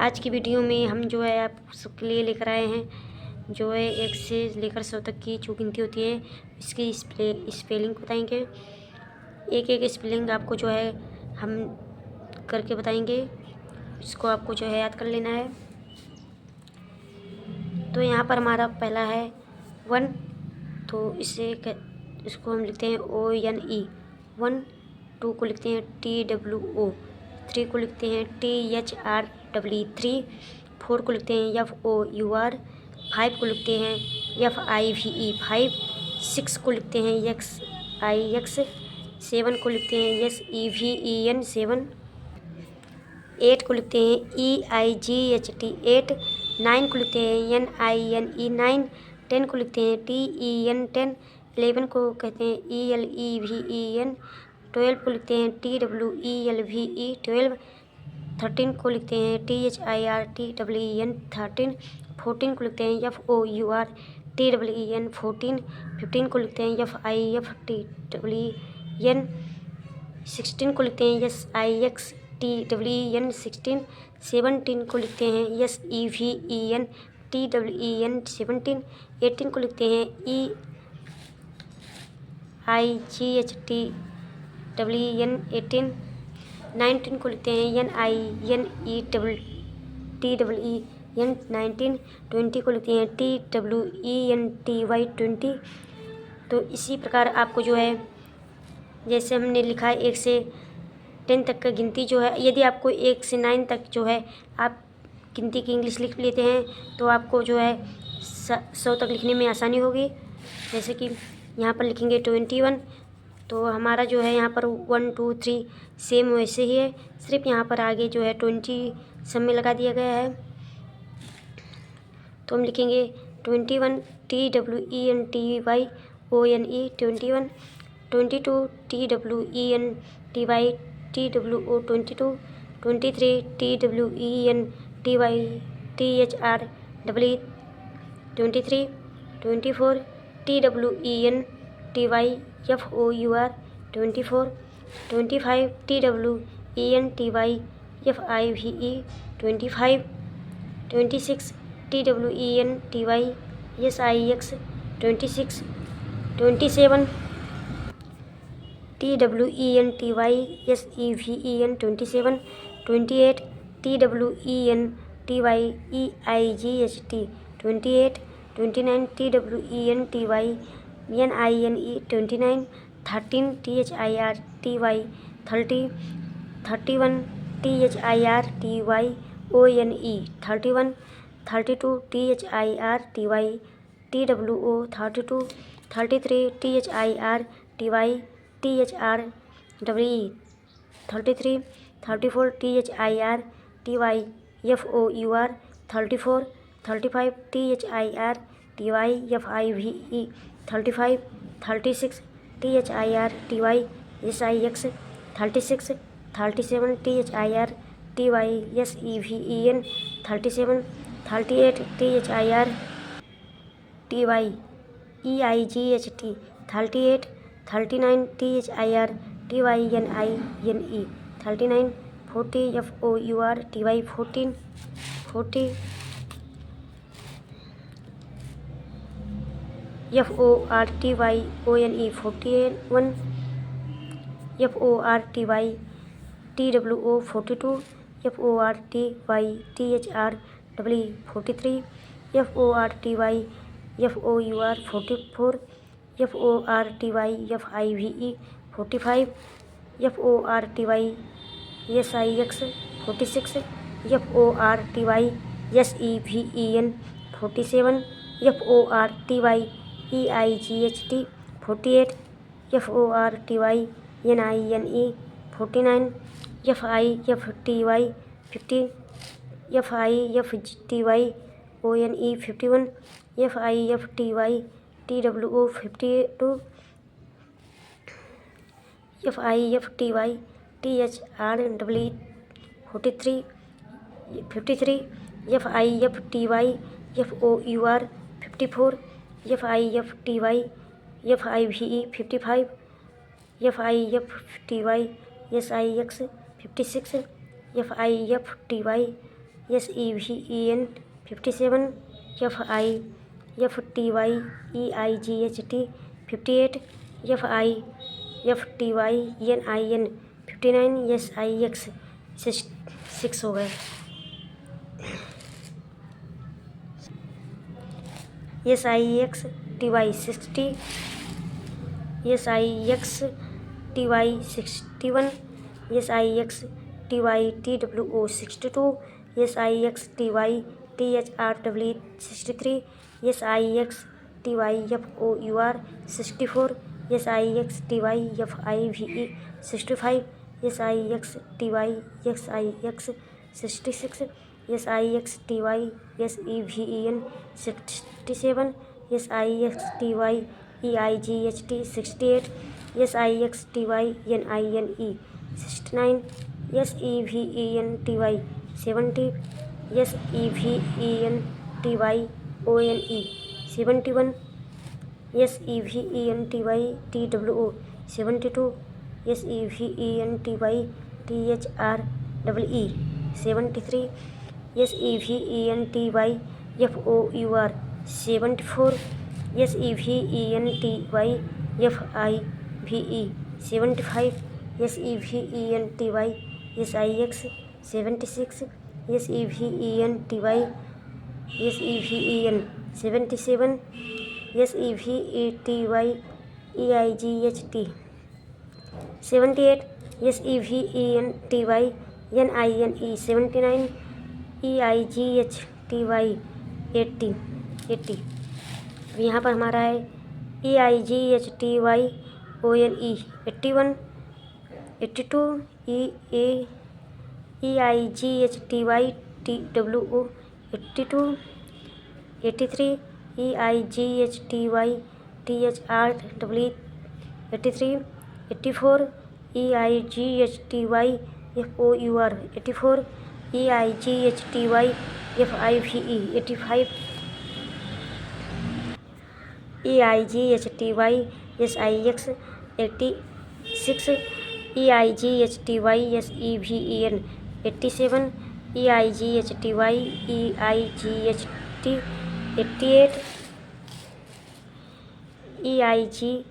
आज की वीडियो में हम जो है आप सबके लिए लेकर आए हैं जो है 1 से लेकर 100 तक की जो गिनती होती है इसकी स्पेलिंग बताएंगे। एक एक स्पेलिंग आपको जो है हम करके बताएंगे, इसको आपको जो है याद कर लेना है। तो यहाँ पर हमारा पहला है 1, तो इसको हम लिखते हैं ONE 1। 2 को लिखते हैं TWO, 3 को लिखते हैं THREE 3, 4 को लिखते हैं FOUR, 5 को लिखते हैं FIVE 5, 6 को लिखते हैं XIX, 7 को लिखते हैं SEVEN 7, 8 को लिखते हैं EIGHT 8, 9 को लिखते हैं NINE 9, 10 को लिखते हैं TEN 10, 11 को कहते हैं ELEVEN, 12 को लिखते हैं TWELVE 12, 13 को लिखते हैं THIRTEEN 13, 14 को लिखते हैं FOURTEEN 14, 15 को लिखते हैं FIFTEEN, 16 को लिखते हैं SIXTEEN 16, 17 को लिखते हैं SEVEN 17, 18 को लिखते हैं EIGHTWEN 18, 19 को लिखते हैं NINETWEN 19, 20 को लिखते हैं TWENTY 20। तो इसी प्रकार आपको जो है जैसे हमने लिखा है 1 से 10 तक का गिनती जो है, यदि आपको 1 से 9 तक जो है आप गिनती की इंग्लिश लिख लेते हैं तो आपको जो है 100 तक लिखने में आसानी होगी। जैसे कि यहाँ पर लिखेंगे 21, तो हमारा जो है यहाँ पर 1 2 3 सेम वैसे ही है, सिर्फ यहाँ पर आगे जो है 20 सब में लगा दिया गया है। तो हम लिखेंगे 21 TWENTYONE 21, 22 TWENTY TWO 22, 23 TWENTY THREE 23, 24 TWENTY FOUR 24, 25 TWENTY FIVE 25, 26 TWENTY SIX 26, 27 TWENTY SEVEN 27, 28 TWENTY EIGHT 28, 29 TWENTY NINE 29, 13 THIRTY 30, 31 THIRTYONE 31, 32 THIRTY TWO 32, 33 THIRTY THREE 33, 34 THIRTY FOUR 34, 35 THIRTY FIVE 35, 36 THIRTY SIX 36, 37 THIRTY SEVEN 37, 38 THIRTY EIGHT 38, 39 THIRTYNINE 39, 40 FOURTY 14, 40 FORTYONE 41, FORTY TWO 42, FORTY THREE 43, FORTY FOUR 44, FORTY FIVE 45, FORTY SIX 46, FORTY SEVEN 47, FORTY EIGHT 48, FORTY NINE 49, FIFTY 50, FIFTY ONE 51, FIFTY TWO 52, FIFTY THREE 43, 53, FIFTY FOUR 54, FIFTY FIVE 55, FIFTY SIX 56, FIFTY SEVEN 57, FIFTYEIGHT 58, FIFTYNIN 59, SIX 6 हो गए। SIXTY 60, SIXTY 61, SIXTYTWO 62, SIXTYTHRW 63, SIXTYFOUR 64, SIXTYFIVE 65, SIXTYXIX 66, SIXTYSEVEN 67, SIXTYEIGHT 68, SIXTYNINE 69, SEVENTY 70, SEVENTYONE 71, SEVENTYTWO 72, SEVENTYTHREE 73, SEVENTYFOUR 74, SEVENTYFIVE 75, SEVENTYSIX 76, SEVEN 77, SEVETYEIGHT 78, SEVENTYNINE 79, EIGHTY 80। यहाँ पर हमारा है EIGHTYONE 81, 82, EIGHTYTWO 82, 83, EIGHTYTHRW 83, 84, EIGHTYFOUR 84, EIGHTYFIVE 85, EIGHTYSIX 86, EIGHTYSEVEN 87, EIGHTYEIGHT 88, EIGHTYNINE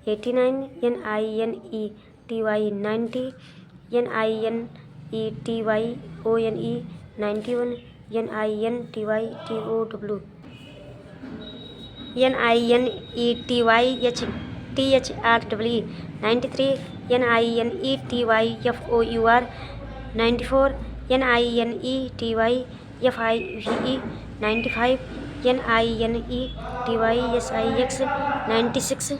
89, NINETY 90, NINETYONE 91, NINTYTOW NINETYHTHRW 93, NINETYFOUR 94, NINETYFIVE 95, NINETYSIX 96,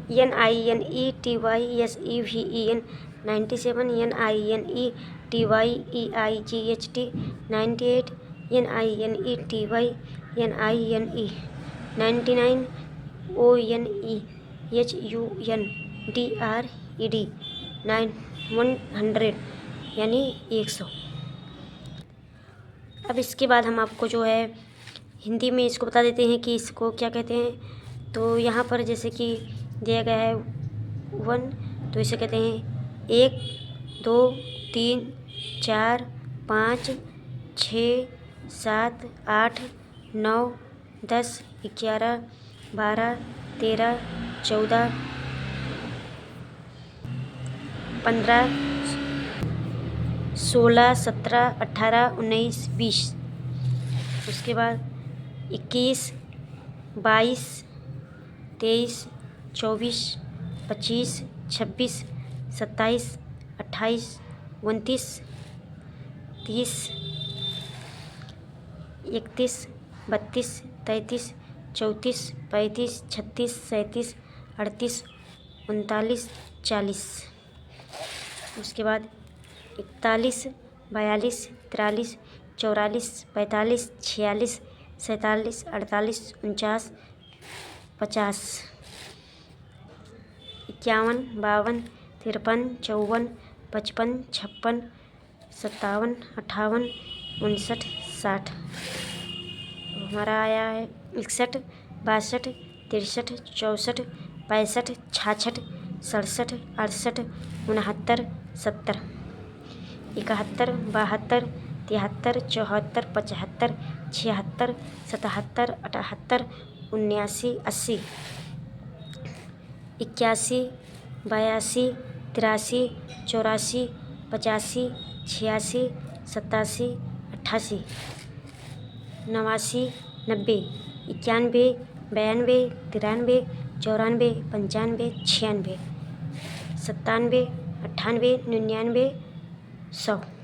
NINETYSEVEN 97, NINETYEIGHT 98, NINETYNINE 99, ONEHUNDRED 100 यानी 100। अब इसके बाद हम आपको जो है हिंदी में इसको बता देते हैं कि इसको क्या कहते हैं। तो यहाँ पर जैसे कि दिया गया है 1, तो इसे कहते हैं 1, 2, 3, 4, 5, 6, 7, 8, 9, 10, 11, 12, 13, 14, 15, 16, 17, 18, 19, 20। उसके बाद 21, 22, 23, 24, 25, 26, 27, 28, 29, 30, 31, 32, 33, 34, 35, 36, 37, 38, 39, 40। उसके बाद 41, 42, 43, 44, 45, 46, 47, 48, 49, 50, 51, 52, 53, 54, 55, 56, 57, 58, 59, 60। हमारा आया है 61, 62, 63, 64, 65, 66, 67, 68, 69, 70। 71, 72, 73, 74, 75, 76, 77, 78, 79, 80, 81, 82, 83, 84, 85, 86, 87, 88, 89, 90, 91, 92, 93, 94, 95, 96, 97, 98, 99, 100।